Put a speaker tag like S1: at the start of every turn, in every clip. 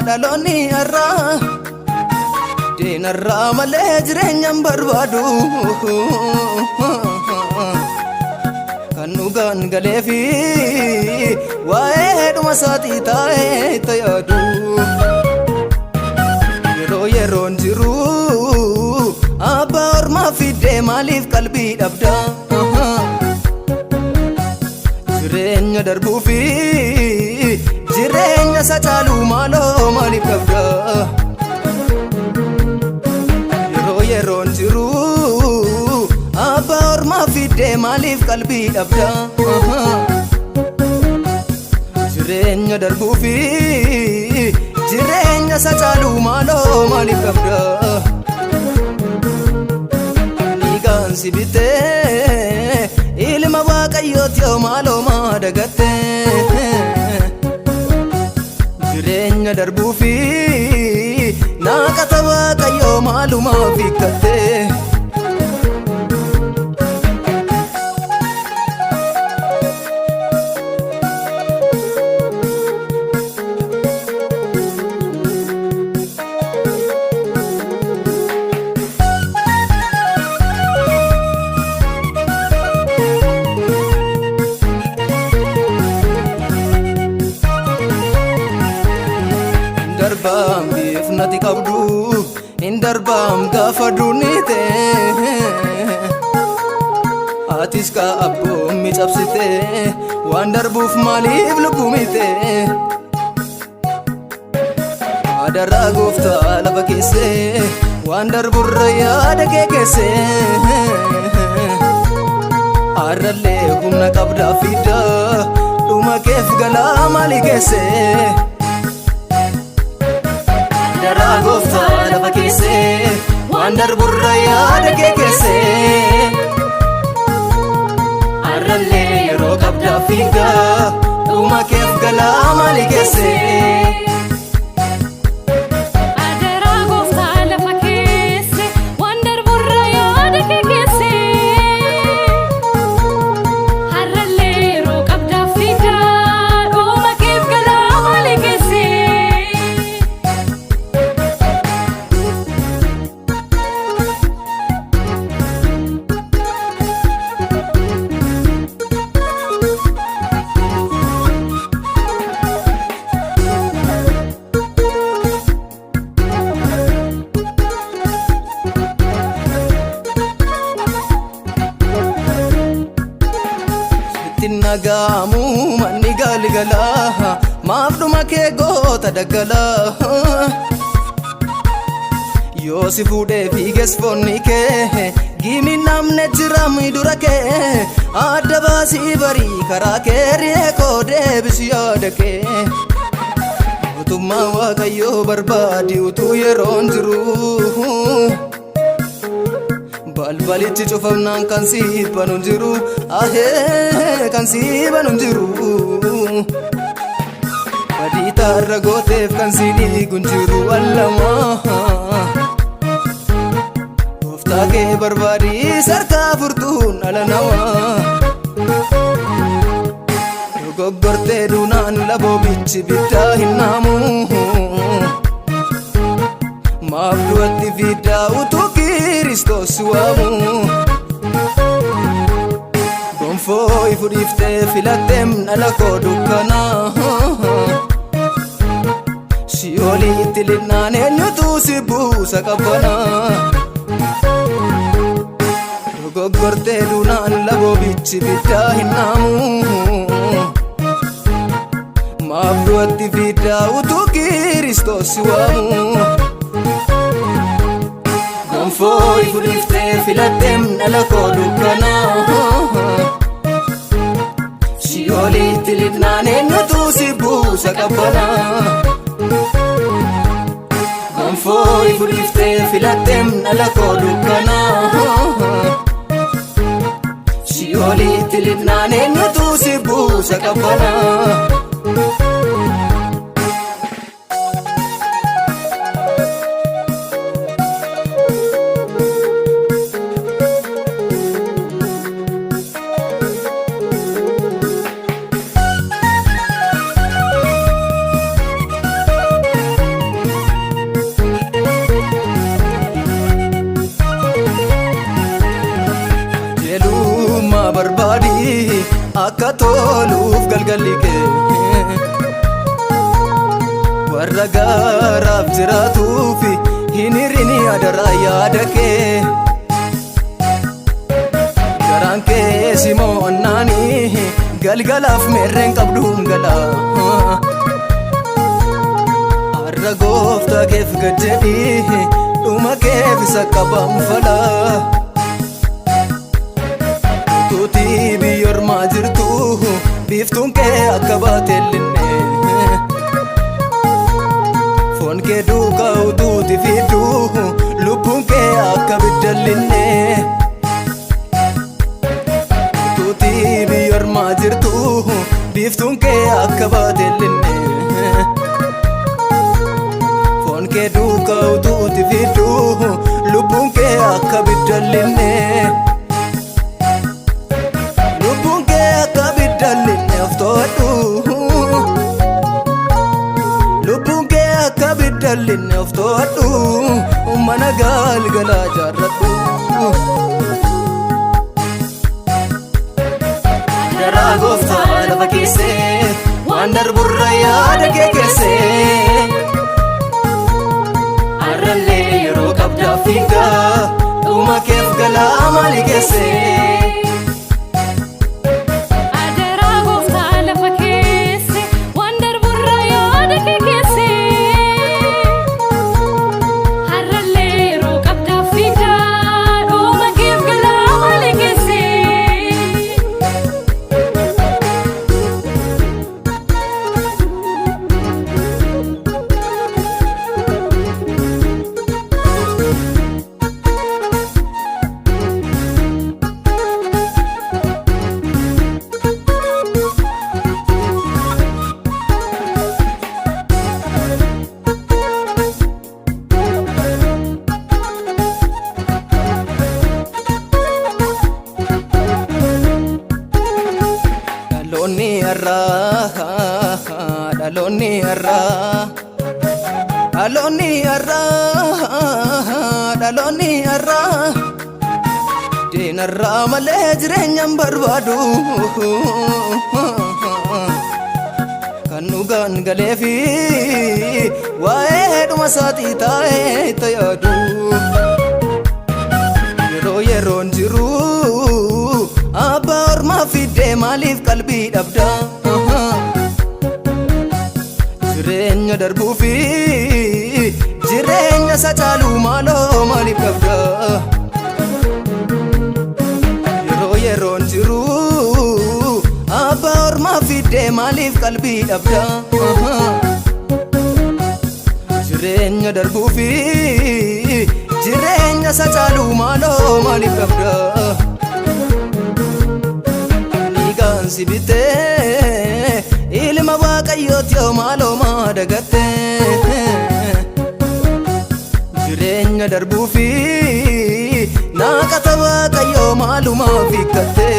S1: Daloni arra dinarra male jireenyaan barbaadu kan nugaan galeefi waa'ee dhuma isaatii taa'ee itti yaadu yeroon jiru abbaa ormaa fidee maaliif qalbii dhabda jireenya darbuufi jireenya isa caalu maaloo maaliif dhabda yeroon jiru abbaa ormaa fidee maaliif qalbii dhabda jireenya darbuufi jireenya isa caalu maaloo maaliif dhabda niigaan si bitee ilma waaqayyooti yoo maaloo maa dagatte jireenya darbuufi naaqata waaqayyoo maalumaaf hiikkatte darbam bifnati qabdu indarbam gaafa dunite atis ka abboommi cabsite waan darbuuf maaliif lubbumite adaraa gooftaa lafa keesse waan darburra yaada kee keesse arrallee humna qabdaa fidda dhuma keef galaa maali keesse adaraa gooftaa lafa keesse waan darburra yaada kee keesse arrallee yeroo qabdaa fidda dhuma keef galaa maali keesse nagaamu manni galigala maaf dhuma kee goota daggala yoo si fuudhee fiiges foonni kee gimi namne jiramu dura kee adda baasii barii karaa kee ri'ee koo deebisi yaada kee mootummaa waaqayyoo barbaadi utuu yeroon jiru balbalichi cufamnaan kan si banu jiru ahee kan si banu jiru badii taarra gooteef kan si dhiigun jiru allama gooftaa kee barbaadi sarkaa furtuun ala namaa dogoggortee duunaan laboo bichi biddaa hin naamu maaf du'atti fiddaa utuu Kristos waamu gonfoo ifudhiiftee filatteem dhala koo dukkana si'ooliitti linnaan eenyutu si buusa qabbana dogoggortee duunaan laboo bichi biddaa hin naamu maaf du'atti fiddaa utuu Kristos waamu ifudhiftee filadheem dhala koo dukkanaa Shiolitti lidnaan eenyutu si buusa qabbanaa Gonfoo ifudhiftee filadheem dhala koo dukkanaa Shiolitti lidnaan eenyutu si buusa qabbanaa barbaadi akka toluuf galgalli kee warra gaaraaf jiraatuuf hin hirini adaraa yaada kee garaan kee simoo annaani galgalaaf meerreen qabduun galaa har'a gooftaa keef gad jedhi dhuma keef isa qabaan falaa Tuuti biyyoormaa jirtu biiftuun kee akka baatellinne Foon kee duukaa utuuti fiiddu lubbuun kee akka biddallinne Tuuti biyyoormaa jirtu biiftuun kee akka baatellinne Foon kee duukaa utuuti fiiddu lubbuun kee akka biddallinne Lubbuun kee akka biddallinne of to'adhu mana galgalaa jaarradhu Daraa gooftaa lafa keessee waan darburra yaada kee keessee Har'allee yeroo qabdaaf fiigaa dhuma keef galaa maali keessee Dhaloonni har'aa Deenarraa malee jireenyaan barbaadu Kan dhugaan galeefi waa'ee dhuma isaatii taa'ee itti yaadu Yeroon jiru abbaa ormaa fiddee maaliif qalbii dhabda Jireenya darbuufi jireenya isa caalu maaloo maaliif dhabda Yeroon jiru abbaa ormaa fiddee maaliif qalbii dhabda Jireenya darbuufi jireenya isa caalu maaloo maaliif dhabda Dhiigaan si bitee ilma waaqayyooti yoo maaloo maa dagatte Jireenya darbuufi naaqata waaqayyoo maalumaaf hiikkatte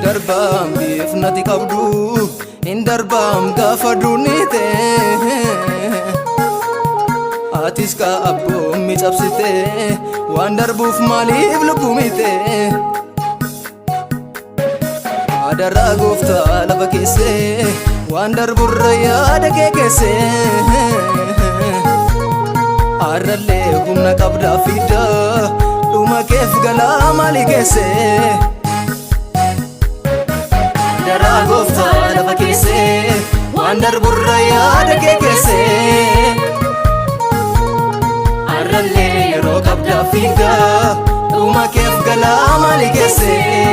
S1: Darbaam biifnati qabdu hin darbaam gaafa duunite Atis ka abboommi cabsite waan darbuuf maaliif lubbumite daraa gooftaa lafa keessee waan darburra yaada kee keessee arrallee humna qabdaa fiddaa dhuma keef galaa maalii keessee daraa gooftaa lafa keessee waan darburra yaada kee keessee arrallee yeroo qabdaa fiddaa dhuma keef galaa maalii keessee